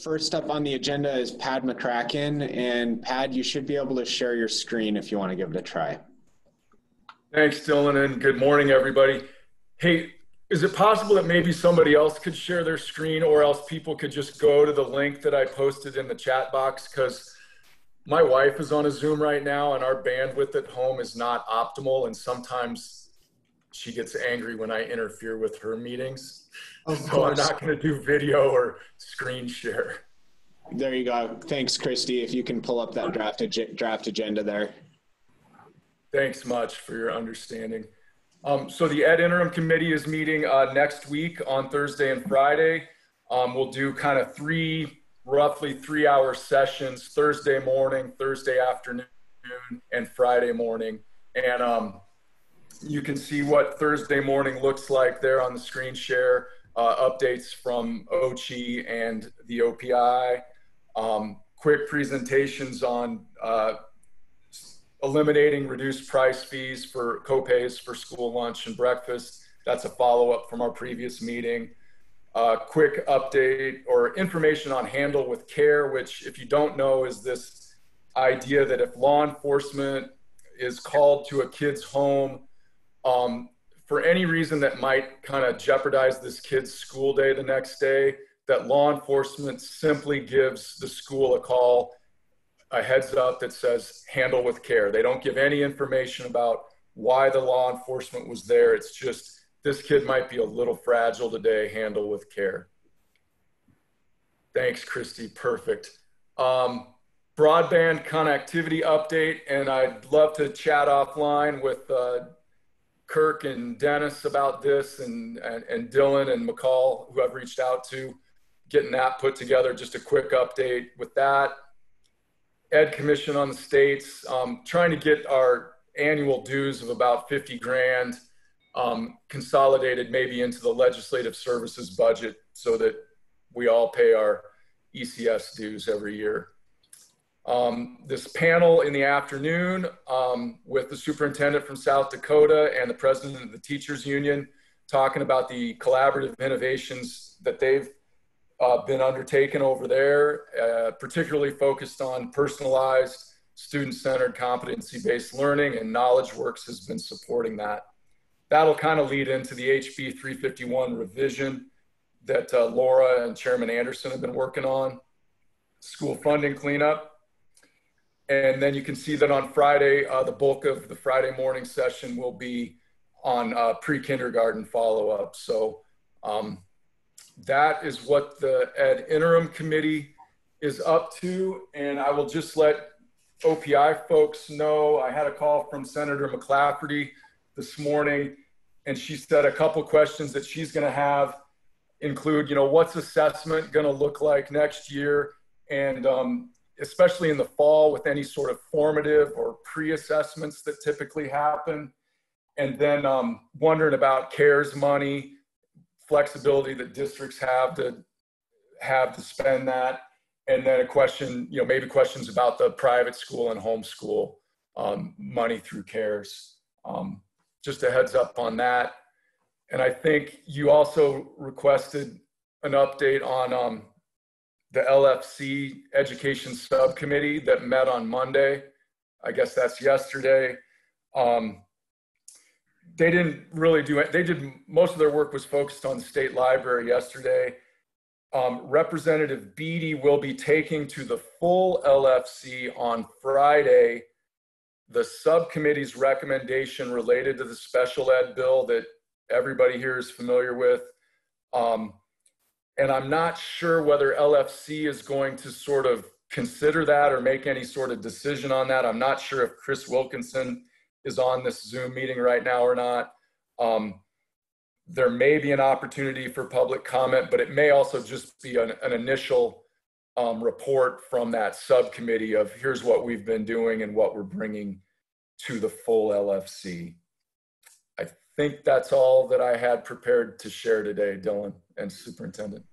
First up on the agenda is Pad McCracken, and Pad, you should be able to share your screen if you want to give it a try. Thanks, Dylan, and good morning, everybody. Hey, is it possible that maybe somebody else could share their screen, or else people could just go to the link that I posted in the chat box? Because my wife is on a Zoom right now, and our bandwidth at home is not optimal, and sometimes she gets angry when I interfere with her meetings. So I'm not going to do video or screen share. There you go. Thanks, Christy. If you can pull up that draft agenda there. Thanks much for your understanding. So the Ed Interim Committee is meeting next week on Thursday and Friday. We'll do kind of roughly 3-hour sessions, Thursday morning, Thursday afternoon, and Friday morning. And you can see what Thursday morning looks like there on the screen share. Updates from OCHI and the OPI, quick presentations on eliminating reduced price fees for copays for school lunch and breakfast. That's a follow-up from our previous meeting. Quick update or information on Handle with Care, which, if you don't know, is this idea that if law enforcement is called to a kid's home for any reason that might kind of jeopardize this kid's school day the next day, that law enforcement simply gives the school a call, a heads up that says handle with care. They don't give any information about why the law enforcement was there. It's just, this kid might be a little fragile today, handle with care. Thanks, Christy, perfect. Broadband connectivity update, and I'd love to chat offline with Kirk and Dennis about this, and Dylan and McCall, who I've reached out to, getting that put together. Just a quick update with that. Ed Commission on the states, trying to get our annual dues of about 50 grand consolidated maybe into the legislative services budget so that we all pay our ECS dues every year. This panel in the afternoon with the superintendent from South Dakota and the president of the teachers union, talking about the collaborative innovations that they've been undertaken over there, particularly focused on personalized, student-centered, competency-based learning, and KnowledgeWorks has been supporting that. That'll kind of lead into the HB 351 revision that Laura and Chairman Anderson have been working on, school funding cleanup. And then you can see that on Friday, the bulk of the Friday morning session will be on pre-kindergarten follow-up. So that is what the Ed Interim Committee is up to. And I will just let OPI folks know, I had a call from Senator McClafferty this morning, and she said a couple questions that she's going to have include, you know, what's assessment going to look like next year? And especially in the fall with any sort of formative or pre-assessments that typically happen. And then wondering about CARES money, flexibility that districts have to spend that. And then a question, you know, maybe questions about the private school and homeschool money through CARES. Just a heads up on that. And I think you also requested an update on the LFC Education Subcommittee that met on Monday. I guess that's yesterday. They didn't really do it. Most of their work was focused on the state library yesterday. Representative Beatty will be taking to the full LFC on Friday the subcommittee's recommendation related to the special ed bill that everybody here is familiar with. And I'm not sure whether LFC is going to sort of consider that or make any sort of decision on that. I'm not sure if Chris Wilkinson is on this Zoom meeting right now or not. There may be an opportunity for public comment, but it may also just be an initial report from that subcommittee of here's what we've been doing and what we're bringing to the full LFC. I think that's all that I had prepared to share today, Dylan and Superintendent.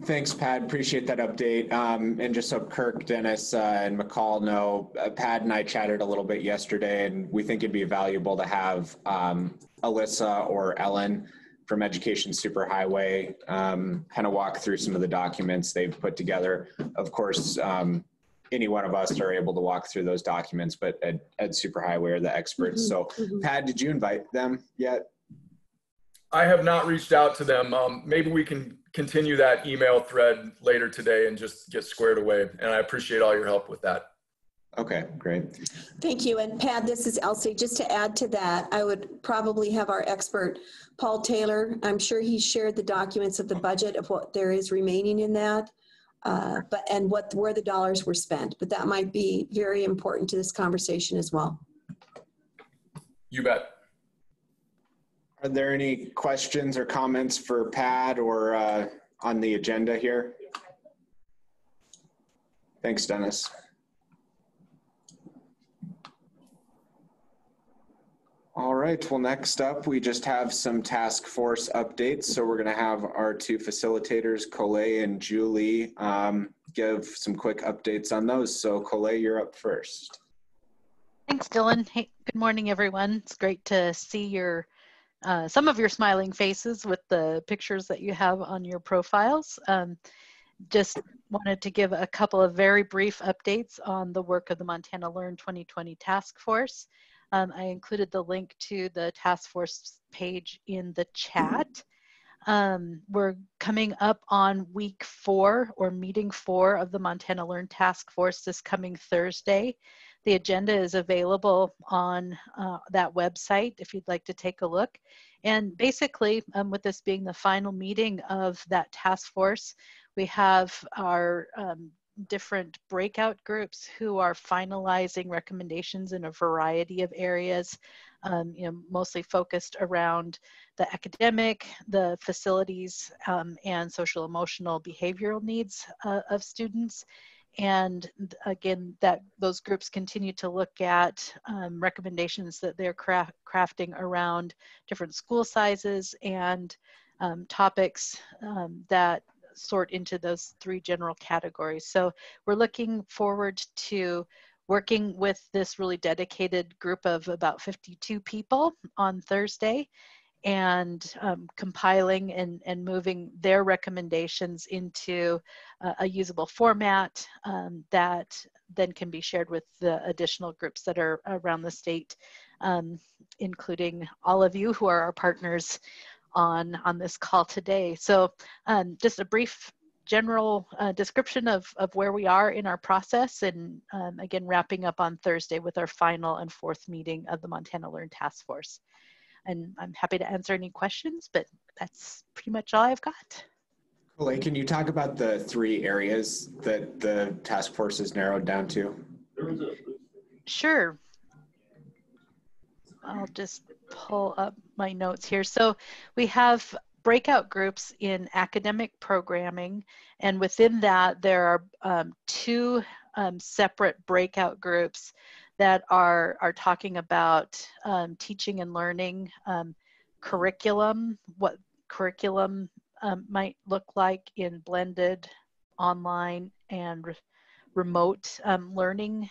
Thanks, Pat. Appreciate that update. And just so Kirk, Dennis, and McCall know, Pat and I chatted a little bit yesterday, and we think it'd be valuable to have Alyssa or Ellen from Education Superhighway, kind of walk through some of the documents they've put together. Of course, any one of us are able to walk through those documents, but Ed Superhighway are the experts. So Pat, did you invite them yet? I have not reached out to them. Maybe we can continue that email thread later today and just get squared away. And I appreciate all your help with that. Okay, great. Thank you. And Pat, this is Elsie. Just to add to that, I would probably have our expert, Paul Taylor. I'm sure he shared the documents of the budget of what there is remaining in that, and where the dollars were spent. But that might be very important to this conversation as well. You bet. Are there any questions or comments for Pat or on the agenda here? Thanks, Dennis. All right, well, next up, we just have some task force updates. So we're gonna have our two facilitators, Colette and Julie, give some quick updates on those. So Colette, you're up first. Thanks, Dylan. Hey, good morning, everyone. It's great to see your some of your smiling faces with the pictures that you have on your profiles. Just wanted to give a couple of very brief updates on the work of the Montana Learn 2020 Task Force. I included the link to the task force page in the chat. We're coming up on week 4 or meeting 4 of the Montana Learn Task Force this coming Thursday. The agenda is available on that website if you'd like to take a look. And basically, with this being the final meeting of that task force, we have our different breakout groups who are finalizing recommendations in a variety of areas, mostly focused around the academic, the facilities, and social emotional behavioral needs of students. And again, those groups continue to look at recommendations that they're crafting around different school sizes and topics that sort into those 3 general categories. So we're looking forward to working with this really dedicated group of about 52 people on Thursday and compiling and moving their recommendations into a usable format that then can be shared with the additional groups that are around the state, including all of you who are our partners on this call today. So just a brief general description of where we are in our process, and again, wrapping up on Thursday with our final and 4th meeting of the Montana Learn Task Force. And I'm happy to answer any questions, but that's pretty much all I've got. Colette, can you talk about the 3 areas that the task force is narrowed down to? Sure. I'll just pull up my notes here. So we have breakout groups in academic programming, and within that there are 2 separate breakout groups that are talking about teaching and learning, curriculum, what curriculum might look like in blended online and remote learning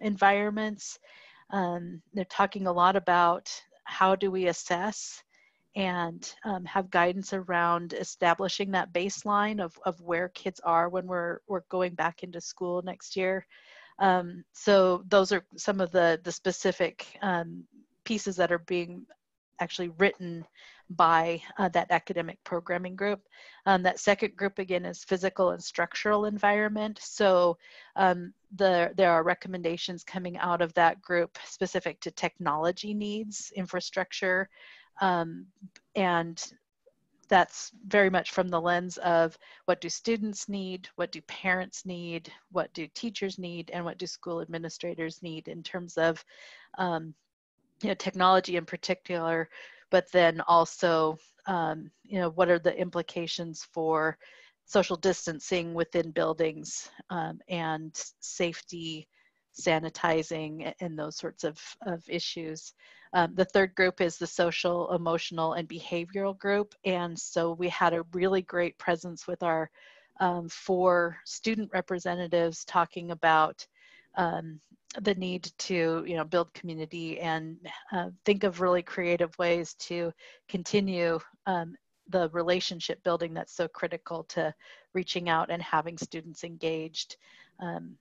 environments. They're talking a lot about how do we assess and have guidance around establishing that baseline of where kids are when we're going back into school next year. So those are some of the specific pieces that are being actually written by that academic programming group. That second group, again, is physical and structural environment. So there are recommendations coming out of that group specific to technology needs, infrastructure, and that's very much from the lens of what do students need, what do parents need, what do teachers need, and what do school administrators need in terms of technology in particular, but then also what are the implications for social distancing within buildings and safety, sanitizing, and those sorts of issues. The third group is the social, emotional, and behavioral group. And so we had a really great presence with our 4 student representatives talking about the need to, build community and think of really creative ways to continue the relationship building that's so critical to reaching out and having students engaged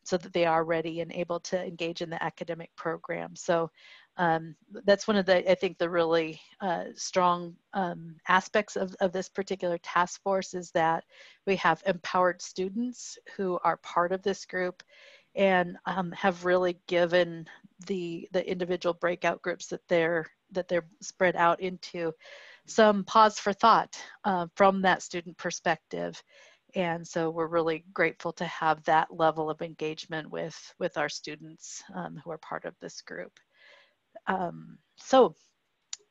so that they are ready and able to engage in the academic program. So that's one of the, I think, the really strong aspects of this particular task force is that we have empowered students who are part of this group and have really given the individual breakout groups that they're spread out into some pause for thought from that student perspective. And so we're really grateful to have that level of engagement with our students who are part of this group. So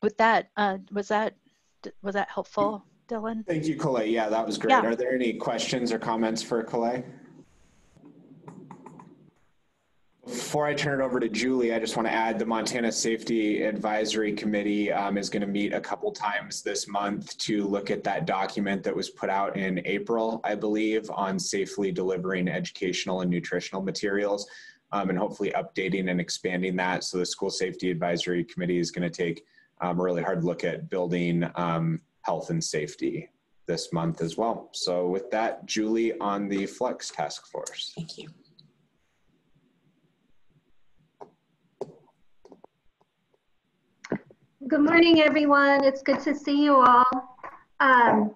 with that, was that helpful, Dylan? Thank you, Colette. Yeah, that was great. Yeah. Are there any questions or comments for Colette? Before I turn it over to Julie, I just want to add the Montana Safety Advisory Committee is going to meet a couple times this month to look at that document that was put out in April, I believe, on safely delivering educational and nutritional materials, and hopefully updating and expanding that. So the School Safety Advisory Committee is going to take a really hard look at building health and safety this month as well. So with that, Julie on the Flex Task Force. Thank you. Good morning, everyone. It's good to see you all.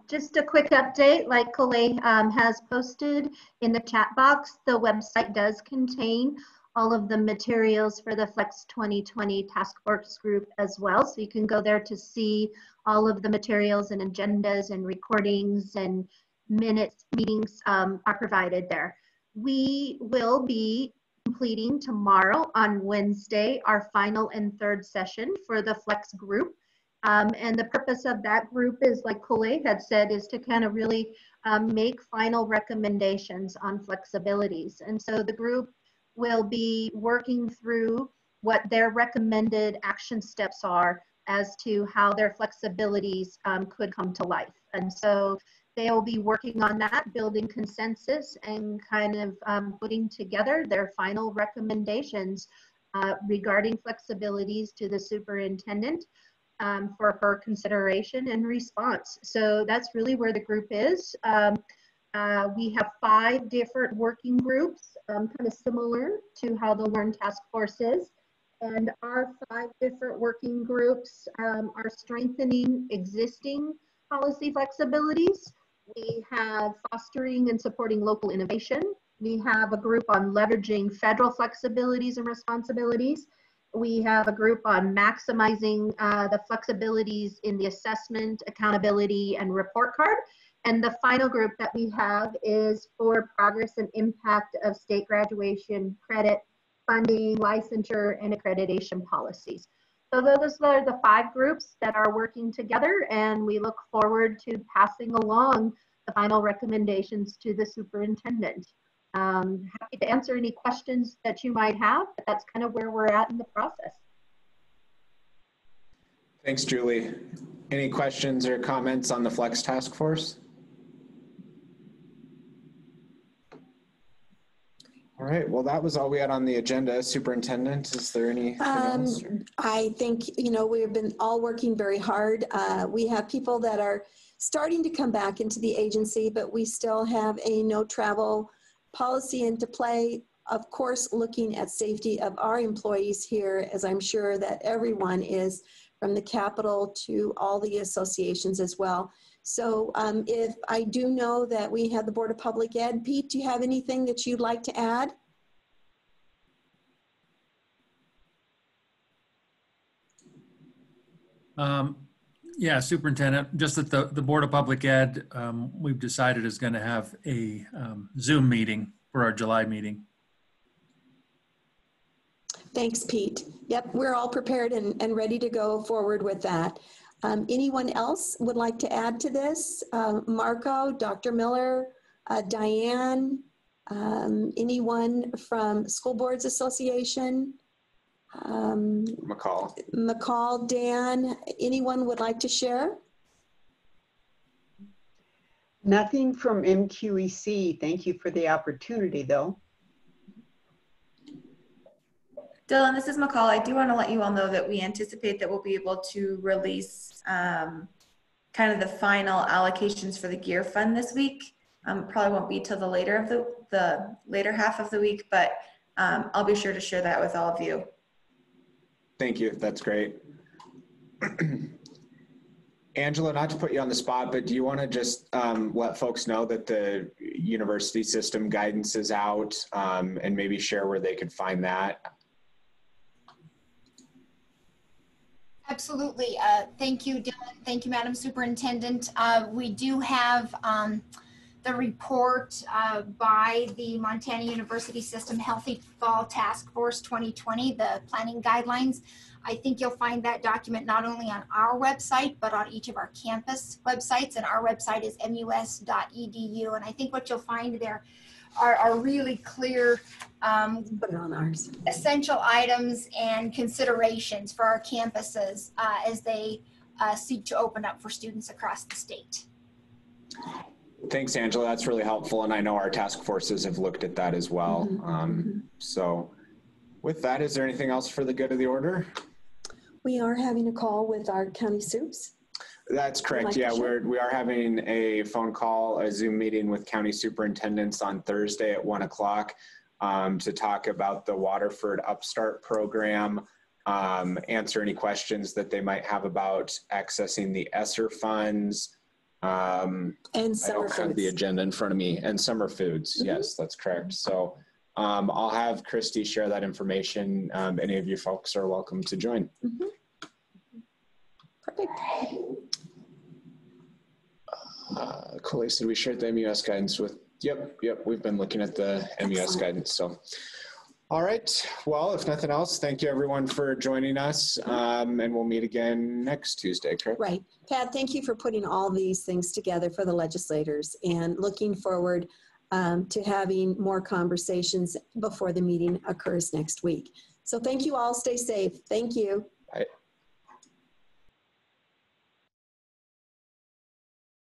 Just a quick update, like Colette has posted in the chat box, the website does contain all of the materials for the Flex 2020 Task Force group as well. So you can go there to see all of the materials and agendas and recordings and minutes, meetings are provided there. We will be completing tomorrow on Wednesday our final and third session for the Flex group. And the purpose of that group is, like Colette had said, is to kind of really make final recommendations on flexibilities. And so the group will be working through what their recommended action steps are as to how their flexibilities could come to life. And so they'll be working on that, building consensus and kind of putting together their final recommendations regarding flexibilities to the superintendent for her consideration and response. So that's really where the group is. We have 5 different working groups, kind of similar to how the Learn Task Force is. And our 5 different working groups are strengthening existing policy flexibilities. We have fostering and supporting local innovation. We have a group on leveraging federal flexibilities and responsibilities. We have a group on maximizing the flexibilities in the assessment, accountability, and report card. And the final group that we have is for progress and impact of state graduation credit, funding, licensure, and accreditation policies. So those are the 5 groups that are working together, and we look forward to passing along the final recommendations to the superintendent. Happy to answer any questions that you might have, but that's kind of where we're at in the process. Thanks, Julie. Any questions or comments on the Flex Task Force? All right, well, that was all we had on the agenda. Superintendent, is there anything else? I think, we've been all working very hard. We have people that are starting to come back into the agency, but we still have a no travel policy into play. Of course, looking at safety of our employees here, as I'm sure that everyone is, from the Capitol to all the associations as well. So if I do know that we have the Board of Public Ed, Pete, do you have anything that you'd like to add? Yeah, Superintendent, just that the Board of Public Ed, we've decided is going to have a Zoom meeting for our July meeting. Thanks, Pete. Yep, we're all prepared and ready to go forward with that. Anyone else would like to add to this? Marco, Dr. Miller, Dianne, anyone from School Boards Association? McCall, Dan, anyone would like to share? Nothing from MQEC. Thank you for the opportunity, though. Dylan, this is McCall. I do want to let you all know that we anticipate that we'll be able to release kind of the final allocations for the gear fund this week. Probably won't be till the later half of the week, but I'll be sure to share that with all of you. Thank you. That's great. Angela, not to put you on the spot, but do you want to just let folks know that the university system guidance is out and maybe share where they could find that? Absolutely. Thank you, Dylan. Thank you, Madam Superintendent. We do have the report by the Montana University System Healthy Fall Task Force 2020, the planning guidelines. I think you'll find that document not only on our website, but on each of our campus websites. And our website is mus.edu. And I think what you'll find there are really clear Put it on ours. essential items and considerations for our campuses as they seek to open up for students across the state. Thanks, Angela. That's really helpful. And I know our task forces have looked at that as well. So with that, is there anything else for the good of the order? We are having a call with our county soups. That's correct. Yeah, we are having a phone call, a Zoom meeting with county superintendents on Thursday at 1 o'clock to talk about the Waterford Upstart program, answer any questions that they might have about accessing the ESSER funds. And summer I don't have the foods. agenda in front of me, and summer foods. Yes, that's correct. So I'll have Christy share that information. Any of you folks are welcome to join. Perfect. Coley said we shared the MUS guidance with, yep, we've been looking at the MUS Excellent. guidance. So, all right. Well, if nothing else, thank you everyone for joining us. And we'll meet again next Tuesday, correct? Right. Pat, thank you for putting all these things together for the legislators and looking forward to having more conversations before the meeting occurs next week. So thank you all. Stay safe. Thank you. Bye.